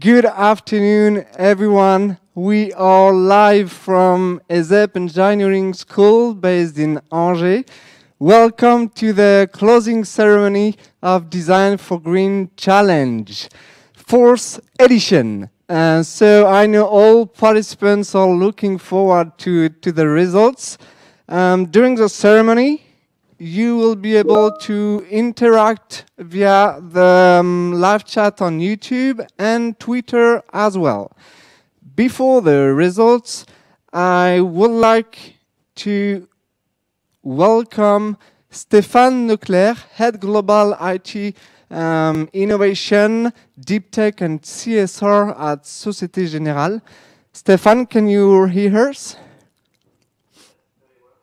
Good afternoon, everyone. We are live from ESEP Engineering School based in Angers. Welcome to the closing ceremony of Design4Green Challenge, 4th edition. So I know all participants are looking forward to the results. During the ceremony, you will be able to interact via the live chat on YouTube and Twitter as well. Before the results, I would like to welcome Stéphane Leclerc, Head Global IT Innovation, Deep Tech and CSR at Société Générale. Stéphane, can you hear us?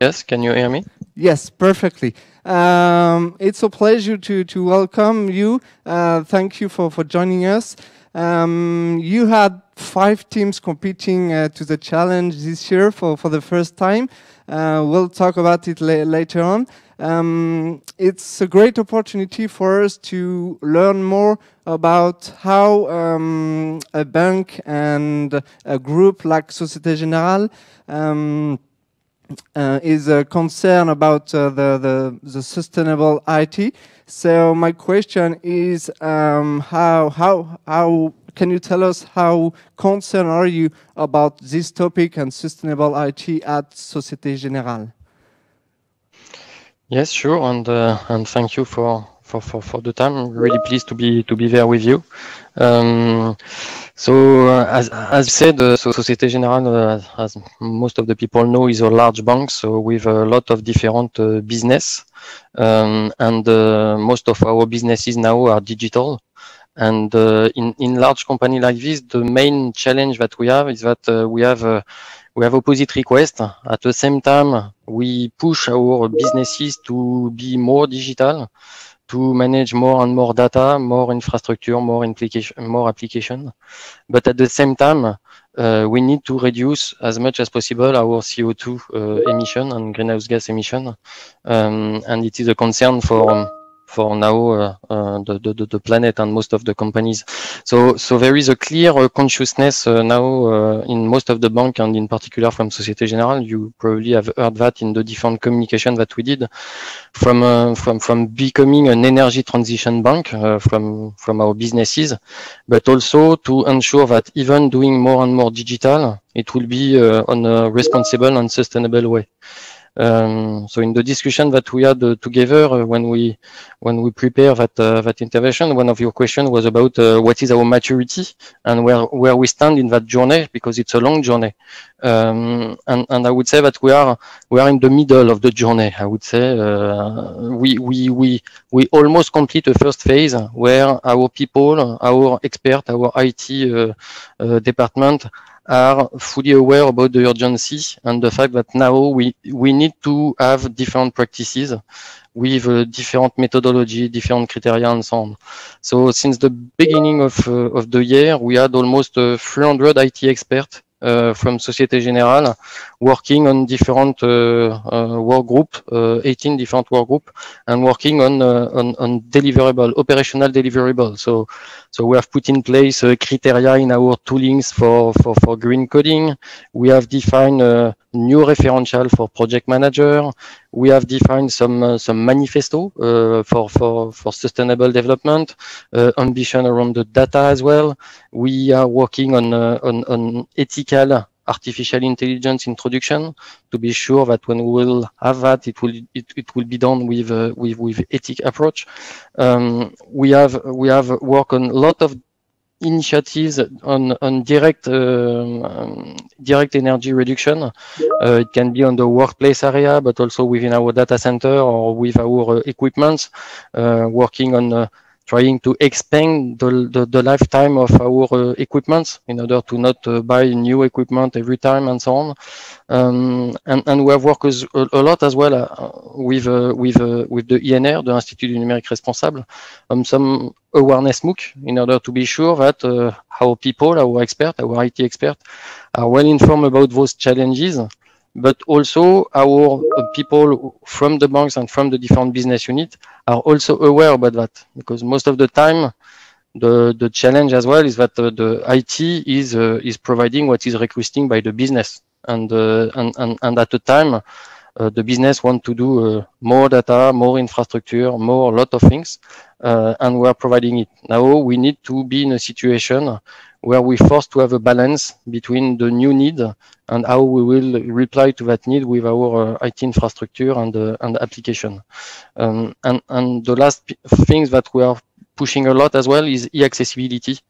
Yes, can you hear me? Yes, perfectly. It's a pleasure to welcome you. Thank you for joining us. You had 5 teams competing to the challenge this year for the first time. We'll talk about it later on. It's a great opportunity for us to learn more about how a bank and a group like Société Générale is a concern about the sustainable IT. So my question is, how can you tell us how concerned are you about this topic and sustainable IT at Société Générale? Yes, sure, and thank you for the time. I'm really pleased to be there with you. So as said, Société Générale, as most of the people know, is a large bank, so with a lot of different business, and most of our businesses now are digital. And in large company like this, the main challenge that we have is that we have opposite requests. At the same time, we push our businesses to be more digital, to manage more and more data, more infrastructure, more application. But at the same time, we need to reduce as much as possible our CO2 emission and greenhouse gas emission. And it is a concern for now the planet and most of the companies. So there is a clear consciousness now in most of the bank, and in particular from Société Générale. You probably have heard that in the different communication that we did from becoming an energy transition bank from our businesses, but also to ensure that even doing more and more digital, it will be on a responsible and sustainable way. So in the discussion that we had together when we prepare that intervention, one of your questions was about what is our maturity and where we stand in that journey, because it's a long journey. And I would say that we are in the middle of the journey. I would say we almost complete the first phase where our people, our expert, our IT department are fully aware about the urgency and the fact that now we need to have different practices with different methodology, different criteria, and so on. So since the beginning of the year, we had almost 300 IT experts from Société Générale working on different work group, 18 different work group, and working on deliverable, operational deliverable. So we have put in place criteria in our toolings for green coding. We have defined new referential for project manager. We have defined some manifesto for sustainable development, ambition around the data as well. We are working on ethical artificial intelligence introduction to be sure that when we will have that, it will be done with ethic approach. We have worked on a lot of initiatives on direct energy reduction. It can be on the workplace area, but also within our data center or with our equipment, working on trying to expand the lifetime of our equipment in order to not buy new equipment every time and so on. And we have worked a lot as well with the INR, the Institut du Numérique Responsable, some awareness MOOC in order to be sure that our people, our experts, our IT experts are well informed about those challenges, but also our people from the banks and from the different business units are also aware about that, because most of the time the challenge as well is that the IT is providing what is requesting by the business, and at the time the business want to do more data, more infrastructure, more lot of things, and we are providing it. Now we need to be in a situation where we forced to have a balance between the new need and how we will reply to that need with our IT infrastructure and application. And the last things that we are pushing a lot as well is e-accessibility.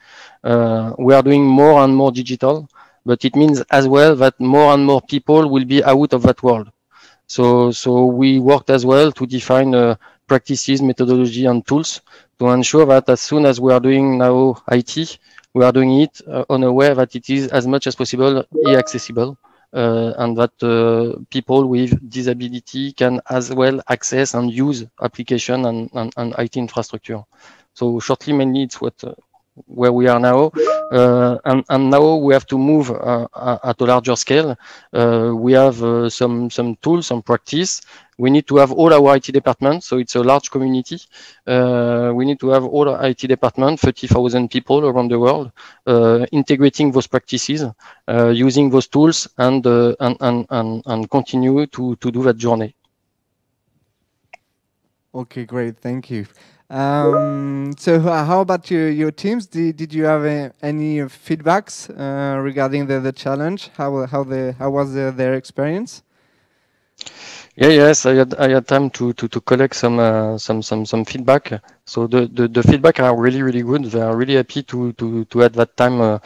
We are doing more and more digital, but it means as well that more and more people will be out of that world. So we worked as well to define practices, methodology, and tools to ensure that as soon as we are doing now IT, we are doing it on a way that it is as much as possible e-accessible, and that people with disability can as well access and use application and IT infrastructure. So shortly, mainly it's where we are now, and now we have to move at a larger scale. We have some tools, some practice. We need to have all our IT departments, so it's a large community. We need to have all our IT departments, 30,000 people around the world, integrating those practices, using those tools, and continue to do that journey. Okay, great, thank you. So how about your teams? Did you have any feedbacks regarding the challenge? How was their experience? Yes, I had time to collect some feedback. So the feedback are really good. They are really happy to at that time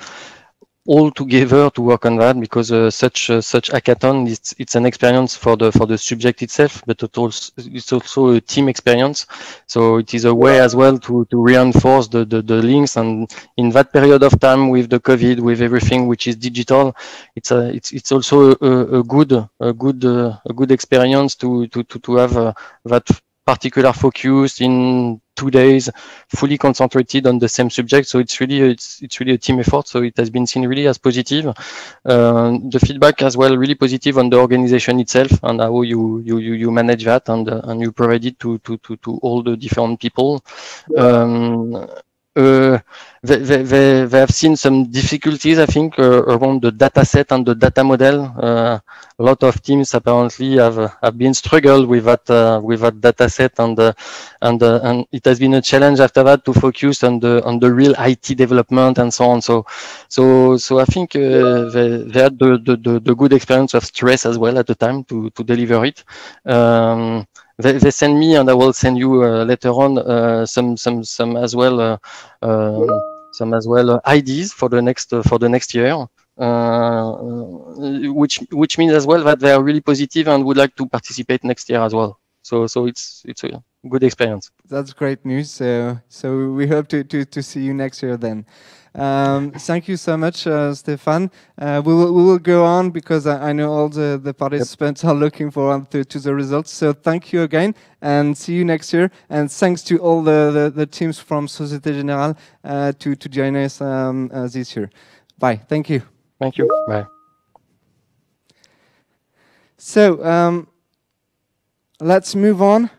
all together to work on that, because such hackathon, it's an experience for the subject itself, but it's also a team experience. So it is a way as well to reinforce the links. And in that period of time with the COVID, with everything which is digital, it's also a good experience to have that particular focus in 2 days, fully concentrated on the same subject. So it's really a team effort. So it has been seen really as positive. The feedback as well really positive on the organization itself and how you manage that, and you provide it to all the different people. They have seen some difficulties, I think, around the data set and the data model. A lot of teams apparently have been struggled with that data set, and it has been a challenge after that to focus on the real IT development and so on. So I think they had the good experience of stress as well at the time to deliver it. They send me, and I will send you later on some as well ideas for the next year. Which means as well that they are really positive and would like to participate next year as well. So it's a good experience. That's great news. So we hope to see you next year then. Thank you so much, Stéphane. We will go on, because I know all the participants are looking forward to the results. So thank you again, and see you next year. And thanks to all the teams from Société Générale to join us this year. Bye. Thank you. Thank you. Bye. So let's move on.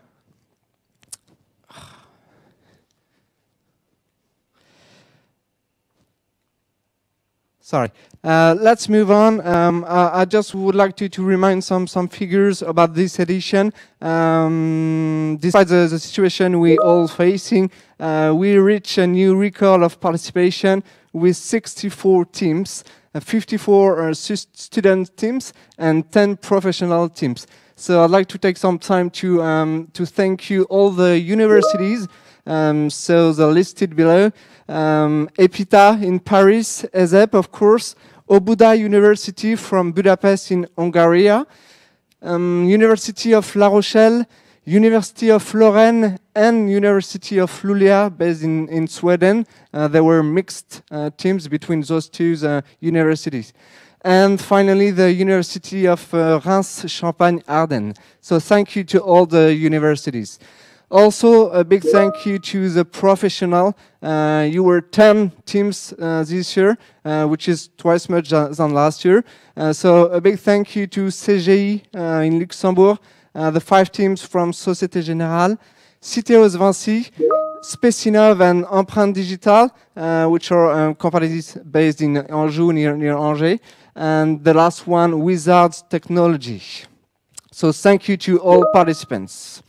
Sorry. Let's move on. I just would like to remind some figures about this edition. Despite the situation we all facing, we reached a new record of participation with 64 teams, 54 student teams, and 10 professional teams. So I'd like to take some time to thank you all the universities. So they're listed below. EPITA in Paris, ESEP of course, Obuda University from Budapest in Hungary, University of La Rochelle, University of Lorraine and University of Luleå based in Sweden. There were mixed teams between those two universities. And finally, the University of Reims, Champagne-Ardenne. So thank you to all the universities. Also, a big thank you to the professional. You were 10 teams this year, which is twice much than last year. So a big thank you to CGI in Luxembourg, the 5 teams from Société Générale, Citeos Vinci, Specinov and Empreinte Digital, which are companies based in Anjou, near Angers. And the last one, Wizards Technology. So thank you to all participants.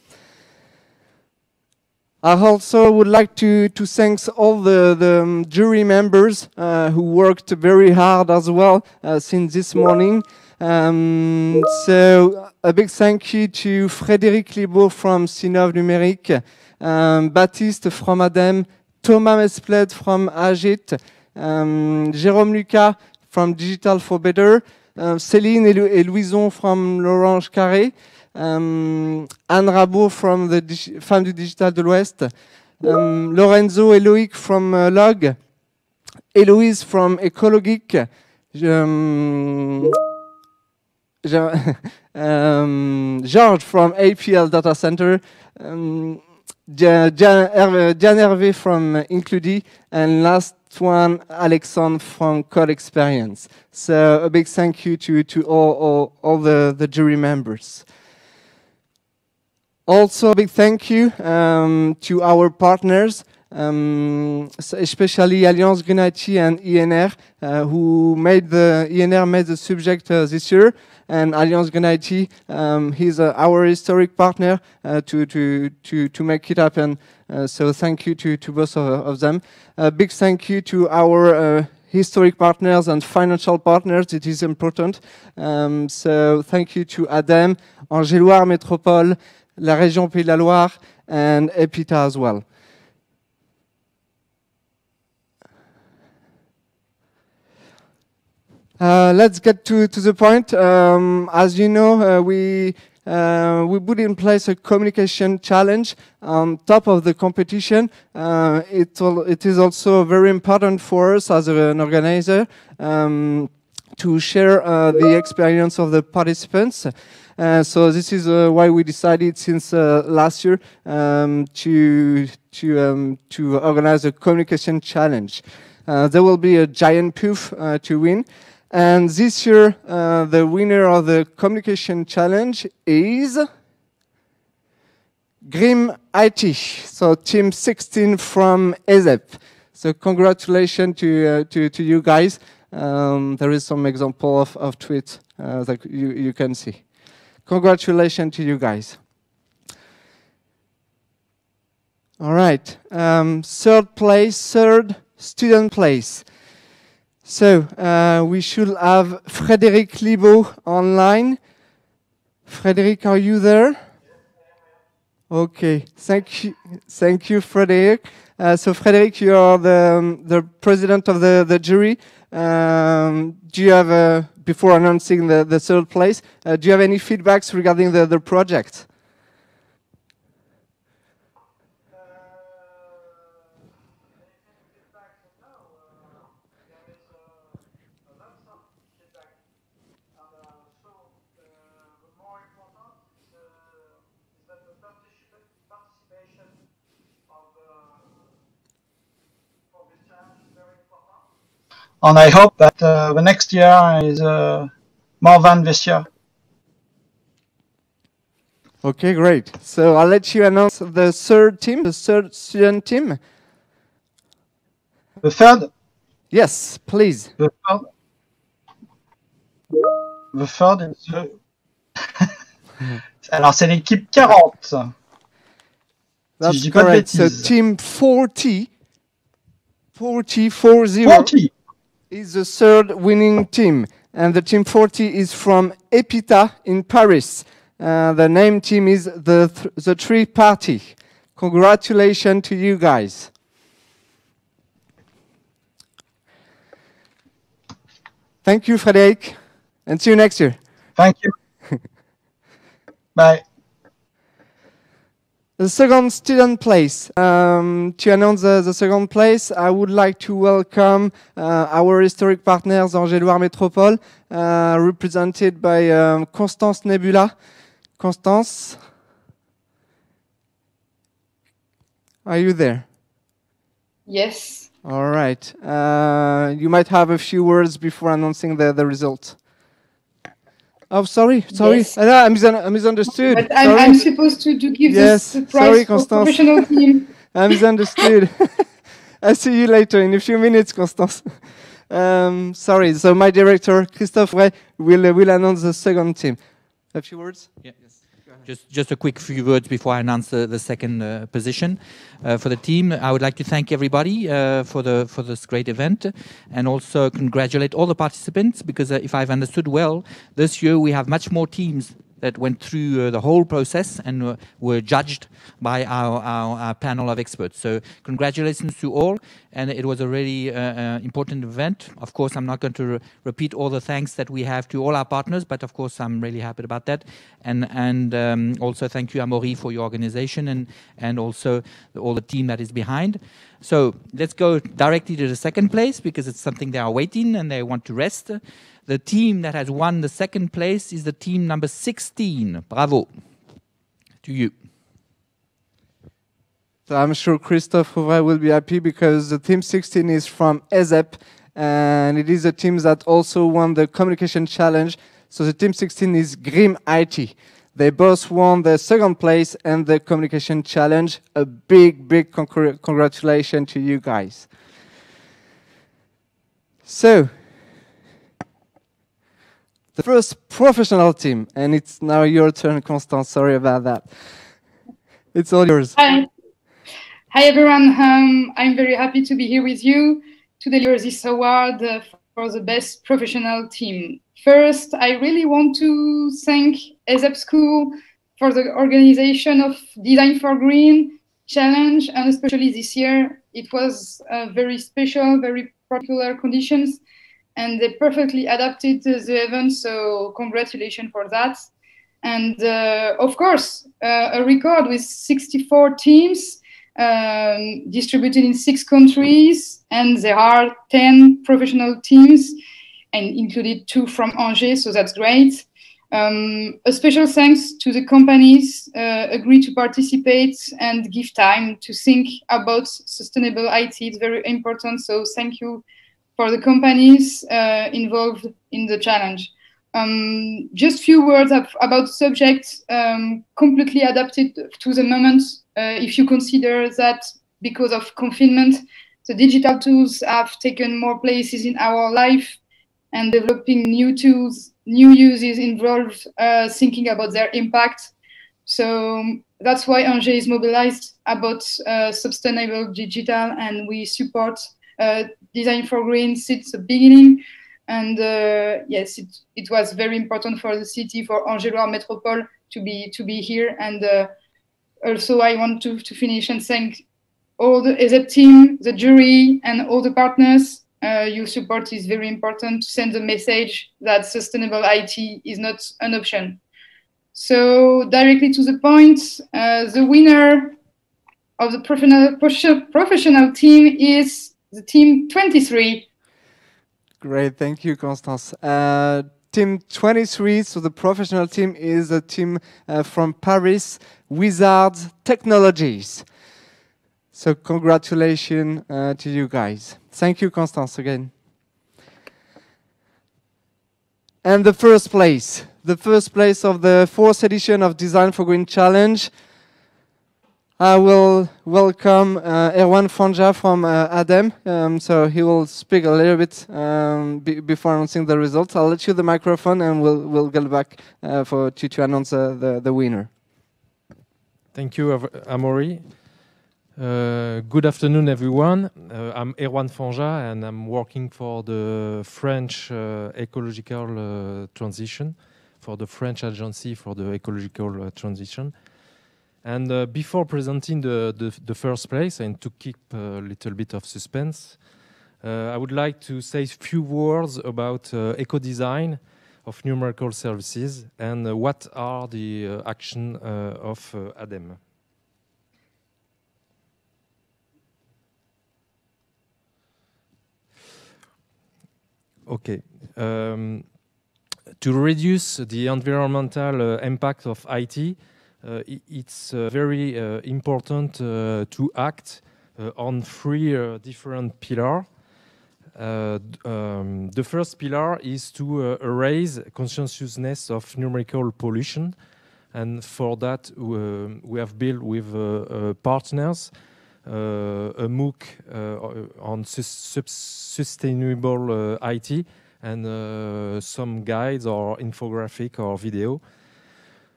I also would like to thank all the jury members who worked very hard as well since this morning. So a big thank you to Frédéric Libaud from Sinov Numérique, Baptiste from ADEME, Thomas Mespled from Agit, Jérôme Lucas from Digital for Better, Céline et Louison from l'Orange Carré, Anne Rabot from the Femmes du Digital de l'Ouest, Lorenzo et Loïc from Log, Héloïse from Ecologic, George from APL Data Center, Diane Hervé from Includi, and last one, Alexandre from Code Experience. So a big thank you to all the jury members. Also a big thank you to our partners, especially Alliance Green IT and INR, who made the subject this year. And Alliance Green IT, he's our historic partner to make it happen. So thank you to both of them. A big thank you to our historic partners and financial partners. It is important. So thank you to ADEME, Angers-Loire Métropole, la région Pays de la Loire, and EPITA as well. Let's get to the point. As you know, we put in place a communication challenge on top of the competition. It is also very important for us as an organizer to share the experience of the participants. So this is why we decided since last year to organize a communication challenge. There will be a giant poof to win. And this year, the winner of the communication challenge is Grim IT, so team 16 from ESEP. So congratulations to you guys. There is some example of tweets that you can see. Congratulations to you guys. All right, third student place. So we should have Frédéric Libaud online. Frédéric, are you there? Okay, thank you, Frédéric. So Frédéric, you are the president of the jury. Do you have, before announcing the third place, do you have any feedbacks regarding the project? And I hope that the next year is more than this year. Okay, great. So I'll let you announce the third team, the third student team. The third? Yes, please. The third The third is Alors, c'est l'équipe 40. That's Si je dis pas de correct. So bêtises. team 40 is the third winning team. And the team 40 is from Epita in Paris. The name team is the Three Party. Congratulations to you guys. Thank you, Frédéric, and see you next year. Thank you. Bye. The second student place. To announce the second place, I would like to welcome our historic partners Angers-Loire Métropole, represented by Constance Nebula. Constance, are you there? Yes. All right. You might have a few words before announcing the result. Oh, sorry. Yes. I misunderstood. But I'm supposed to give Yes. this prize Sorry, for Constance. professional team. I misunderstood. I'll see you later in a few minutes, Constance. Sorry. So my director, Christophe Ray, will announce the second team. A few words? Yeah. Just a quick few words before I announce the second position for the team. I would like to thank everybody for this great event, and also congratulate all the participants, because if I've understood well, this year we have much more teams that went through the whole process and were judged by our panel of experts. So congratulations to all, and it was a really important event. Of course, I'm not going to repeat all the thanks that we have to all our partners, but of course I'm really happy about that. And also thank you, Amaury, for your organization, and also all the team that is behind. So let's go directly to the second place, because it's something they are waiting and they want to rest. The team that has won the second place is the team number 16. Bravo to you. So I'm sure Christophe Rouvray will be happy, because the team 16 is from ESEP, and it is a team that also won the communication challenge. So the team 16 is Grim IT. They both won the second place and the communication challenge. A big congratulations to you guys. So the first professional team, and it's now your turn, Constance. Sorry about that. It's all yours. Hi everyone. I'm very happy to be here with you to deliver this award for the best professional team. First, I really want to thank ESEP School for the organization of Design4Green challenge, and especially this year. It was very special, very particular conditions, and they perfectly adapted the event, so congratulations for that. And of course, a record with 64 teams distributed in 6 countries, and there are 10 professional teams, and included 2 from Angers, so that's great. A special thanks to the companies agree to participate and give time to think about sustainable IT. It's very important, so thank you for the companies involved in the challenge. Just few words about the subject, completely adapted to the moment. If you consider that because of confinement, the digital tools have taken more places in our life, and developing new tools, new uses involved thinking about their impact. So that's why Angers is mobilized about sustainable digital, and we support Design4Green since the beginning. And yes, it was very important for the city, for Angers-Loire Métropole to be here. And also I want to finish and thank all the ESEP team, the jury, and all the partners. Your support is very important to send the message that sustainable IT is not an option. So directly to the point, the winner of the professional team is the team 23. Great, thank you, Constance. Team 23, so the professional team, is a team from Paris, Wizards Technologies. So congratulations to you guys. Thank you, Constance, again. And the first place of the 4th edition of Design4Green Challenge. I will welcome Erwan Fanja from ADEM. So he will speak a little bit before announcing the results. I'll let you the microphone and we'll get back to announce the winner. Thank you, Amaury. Good afternoon, everyone. I'm Erwan Fanja, and I'm working for the French ecological transition, for the French Agency for the Ecological Transition. And before presenting the first place, and to keep a little bit of suspense, I would like to say a few words about eco-design of numerical services and what are the action of ADEM. Okay. To reduce the environmental impact of IT, it's very important to act on three different pillars. The first pillar is to raise consciousness of numerical pollution, and for that we have built with partners a MOOC on sustainable IT and some guides or infographic or video.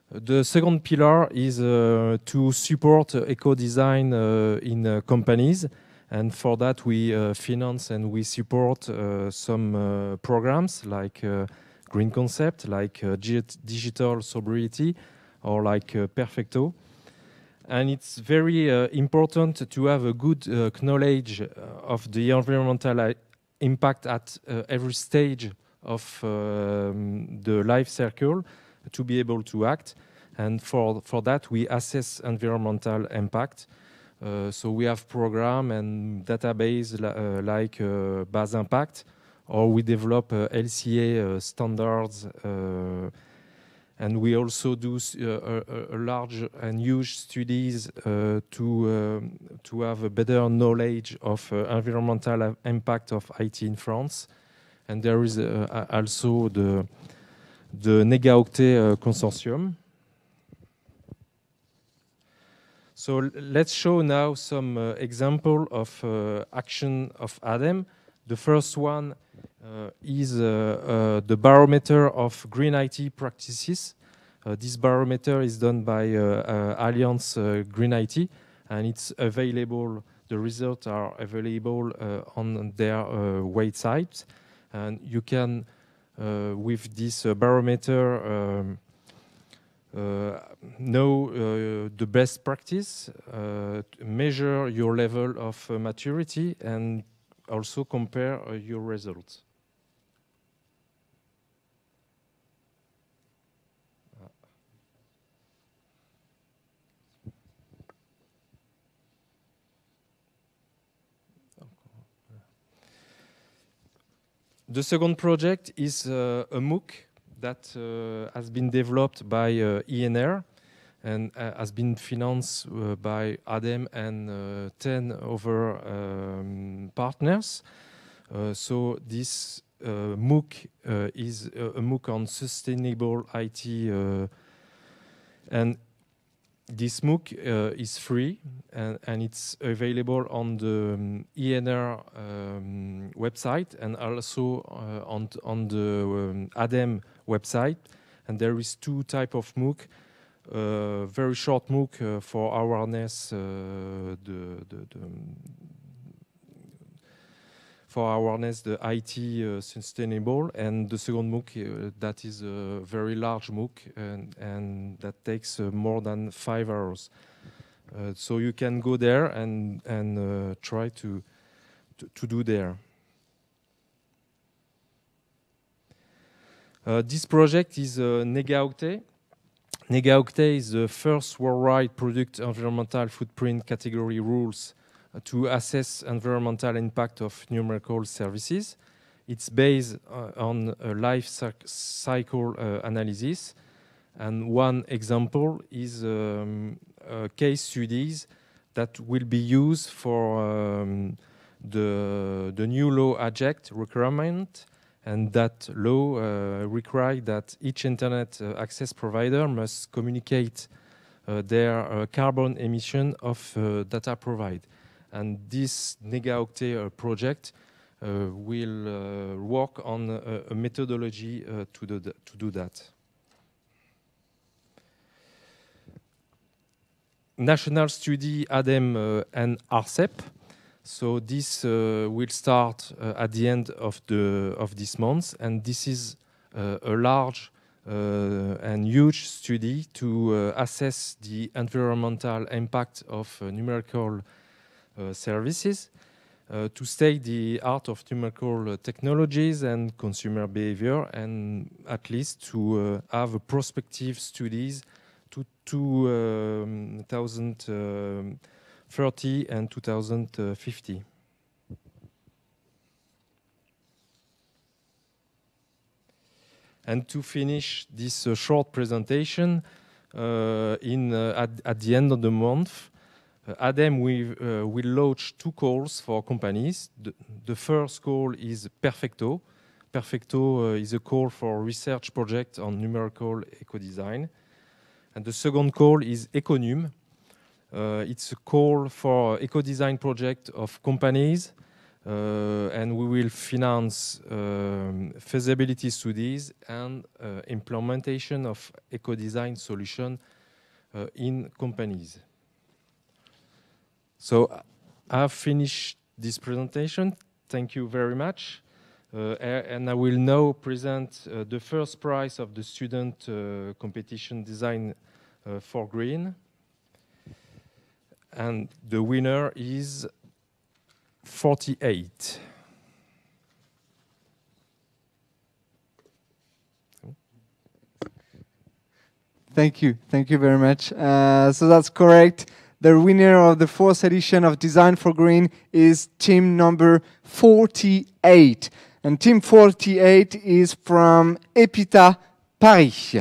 The second pillar is to support eco-design in companies, and for that we finance and we support some programs like Green Concept, like Digital Sobriety, or like Perfecto. And it's very important to have a good knowledge of the environmental impact at every stage of the life cycle to be able to act. And for that, we assess environmental impact. So we have program and database like Base Impact, or we develop LCA standards. And we also do a large and huge studies to have a better knowledge of environmental impact of IT in France. And there is also the Négaoctet consortium. So let's show now some example of action of ADEM. The first one is the barometer of green IT practices. This barometer is done by Alliance Green IT, and it's available. The results are available on their website, and you can, with this barometer, know the best practice, measure your level of maturity, and also compare your results. The second project is a MOOC that has been developed by INR and has been financed by ADEM and 10 other partners. So this MOOC is a MOOC on sustainable IT, and this MOOC is free and it's available on the INR website and also on the ADEM website. And there is two types of MOOC. Very short MOOC for awareness, the IT sustainable, and the second MOOC that is a very large MOOC and that takes more than 5 hours. So you can go there and try to do there. This project is Négaoctet. Négaoctet is the first worldwide product environmental footprint category rules to assess environmental impact of numerical services. It's based on a life cycle analysis. And one example is case studies that will be used for the new law AJECT requirement. And that law requires that each internet access provider must communicate their carbon emission of data provide. And this Negaoctet project will work on a methodology to do that. National study ADEME and ARCEP. So this will start at the end of this month, and this is a large and huge study to assess the environmental impact of numerical services, to study the art of numerical technologies and consumer behavior, and at least to have prospective studies to 2030 and 2050. And to finish this short presentation, at the end of the month, ADEME will launch 2 calls for companies. The first call is Perfecto. Perfecto is a call for research project on numerical eco-design. And the second call is Econum. It's a call for eco-design project of companies, and we will finance feasibility studies and implementation of eco-design solution in companies. So I've finished this presentation. Thank you very much. And I will now present the first prize of the student competition Design4Green. And the winner is 48. Thank you very much. So that's correct. The winner of the 4th edition of Design4Green is team number 48. And team 48 is from Epita, Paris.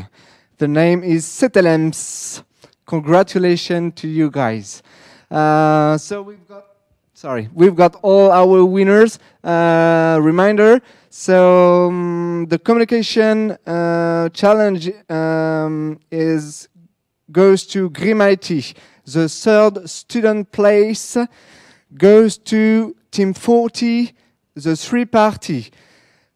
The name is Setelems. Congratulations to you guys. So we've got all our winners. Reminder. So the communication challenge goes to Grimity. The 3rd student place goes to team 40, the 3 party.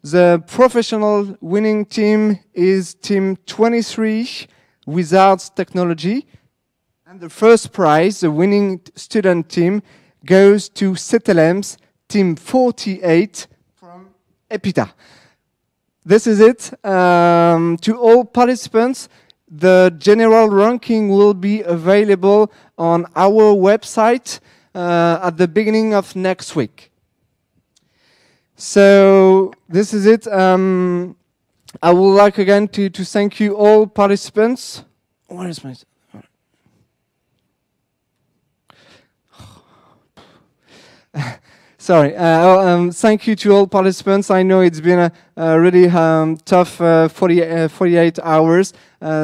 The professional winning team is team 23, Wizards Technology. And the first prize, the winning student team, goes to Setelems, team 48 from Epita. This is it. To all participants, the general ranking will be available on our website at the beginning of next week. So this is it. I would like again to thank you all participants. Where is my... Sorry. Thank you to all participants. I know it's been a really tough 48 hours.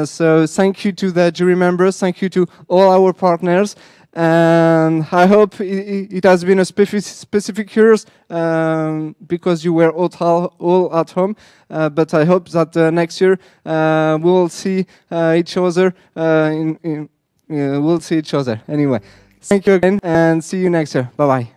So thank you to the jury members. Thank you to all our partners. And I hope it has been a specific years because you were all at home. But I hope that next year we will see each other. We'll see each other anyway. Thank you again, and see you next year. Bye bye.